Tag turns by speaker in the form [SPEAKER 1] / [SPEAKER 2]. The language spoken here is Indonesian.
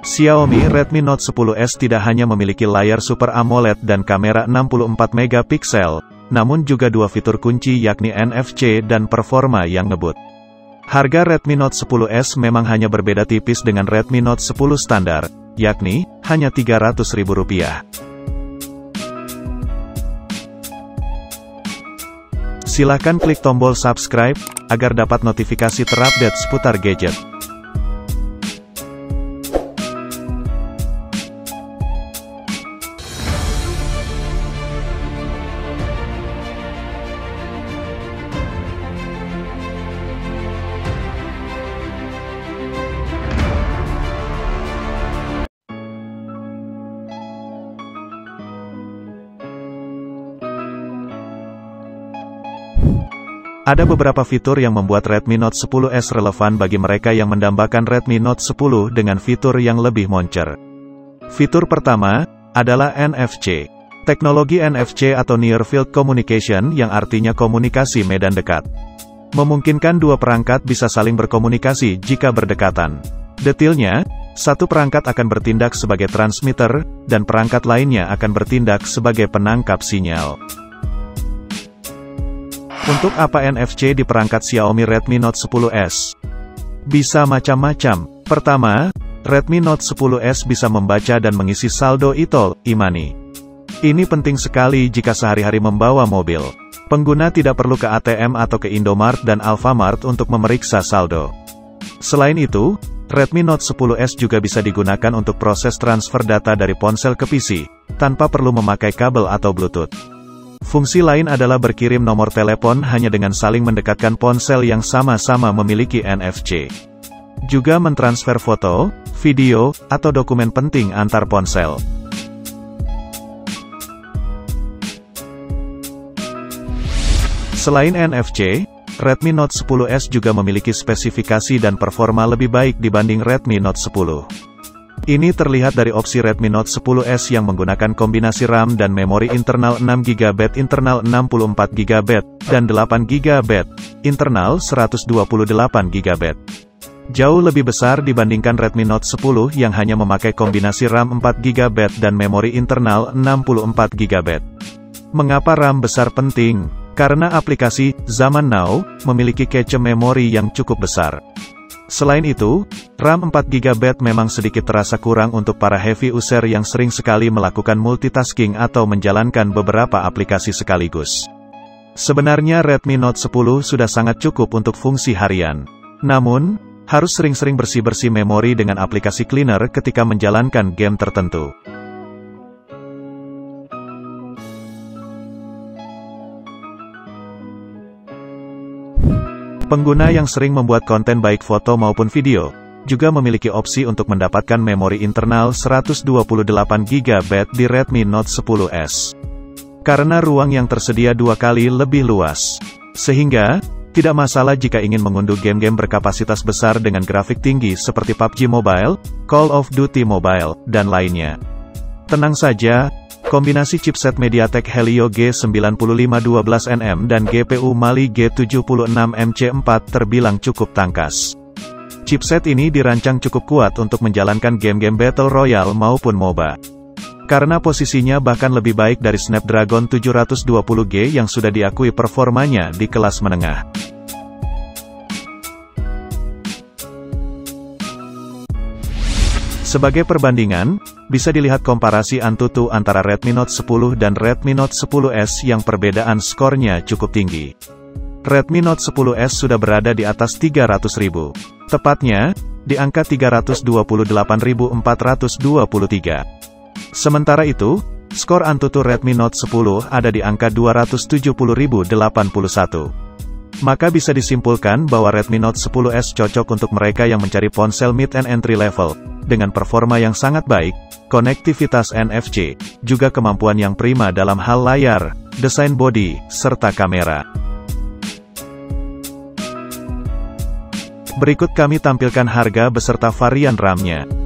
[SPEAKER 1] Xiaomi Redmi Note 10s tidak hanya memiliki layar Super AMOLED dan kamera 64 megapiksel, namun juga dua fitur kunci yakni NFC dan performa yang ngebut. Harga Redmi Note 10s memang hanya berbeda tipis dengan Redmi Note 10 standar, yakni hanya Rp300.000. Silakan klik tombol subscribe agar dapat notifikasi terupdate seputar gadget. Ada beberapa fitur yang membuat Redmi Note 10s relevan bagi mereka yang mendambakan Redmi Note 10 dengan fitur yang lebih moncer. Fitur pertama adalah NFC. Teknologi NFC atau Near Field Communication yang artinya komunikasi medan dekat. Memungkinkan dua perangkat bisa saling berkomunikasi jika berdekatan. Detailnya, satu perangkat akan bertindak sebagai transmitter, dan perangkat lainnya akan bertindak sebagai penangkap sinyal. Untuk apa NFC di perangkat Xiaomi Redmi Note 10s? Bisa macam-macam. Pertama, Redmi Note 10s bisa membaca dan mengisi saldo e-tol, e-money. Ini penting sekali jika sehari-hari membawa mobil. Pengguna tidak perlu ke ATM atau ke Indomaret dan Alfamart untuk memeriksa saldo. Selain itu, Redmi Note 10s juga bisa digunakan untuk proses transfer data dari ponsel ke PC, tanpa perlu memakai kabel atau Bluetooth. Fungsi lain adalah berkirim nomor telepon hanya dengan saling mendekatkan ponsel yang sama-sama memiliki NFC. Juga mentransfer foto, video, atau dokumen penting antar ponsel. Selain NFC, Redmi Note 10s juga memiliki spesifikasi dan performa lebih baik dibanding Redmi Note 10. Ini terlihat dari opsi Redmi Note 10s yang menggunakan kombinasi RAM dan memori internal 6GB internal 64GB, dan 8GB, internal 128GB. Jauh lebih besar dibandingkan Redmi Note 10 yang hanya memakai kombinasi RAM 4GB dan memori internal 64GB. Mengapa RAM besar penting? Karena aplikasi Zaman Now memiliki cache memori yang cukup besar. Selain itu, RAM 4GB memang sedikit terasa kurang untuk para heavy user yang sering sekali melakukan multitasking atau menjalankan beberapa aplikasi sekaligus. Sebenarnya Redmi Note 10 sudah sangat cukup untuk fungsi harian. Namun, harus sering-sering bersih-bersih memori dengan aplikasi cleaner ketika menjalankan game tertentu. Pengguna yang sering membuat konten baik foto maupun video, juga memiliki opsi untuk mendapatkan memori internal 128GB di Redmi Note 10s. Karena ruang yang tersedia dua kali lebih luas. Sehingga, tidak masalah jika ingin mengunduh game-game berkapasitas besar dengan grafik tinggi seperti PUBG Mobile, Call of Duty Mobile, dan lainnya. Tenang saja, kombinasi chipset MediaTek Helio G9512nm dan GPU Mali G76MC4 terbilang cukup tangkas. Chipset ini dirancang cukup kuat untuk menjalankan game-game Battle Royale maupun MOBA. Karena posisinya bahkan lebih baik dari Snapdragon 720G yang sudah diakui performanya di kelas menengah. Sebagai perbandingan, bisa dilihat komparasi AnTuTu antara Redmi Note 10 dan Redmi Note 10s yang perbedaan skornya cukup tinggi. Redmi Note 10s sudah berada di atas 300.000. Tepatnya, di angka 328.423. Sementara itu, skor AnTuTu Redmi Note 10 ada di angka 270.081. Maka bisa disimpulkan bahwa Redmi Note 10s cocok untuk mereka yang mencari ponsel mid and entry level, dengan performa yang sangat baik, konektivitas NFC, juga kemampuan yang prima dalam hal layar, desain bodi, serta kamera. Berikut kami tampilkan harga beserta varian RAM-nya.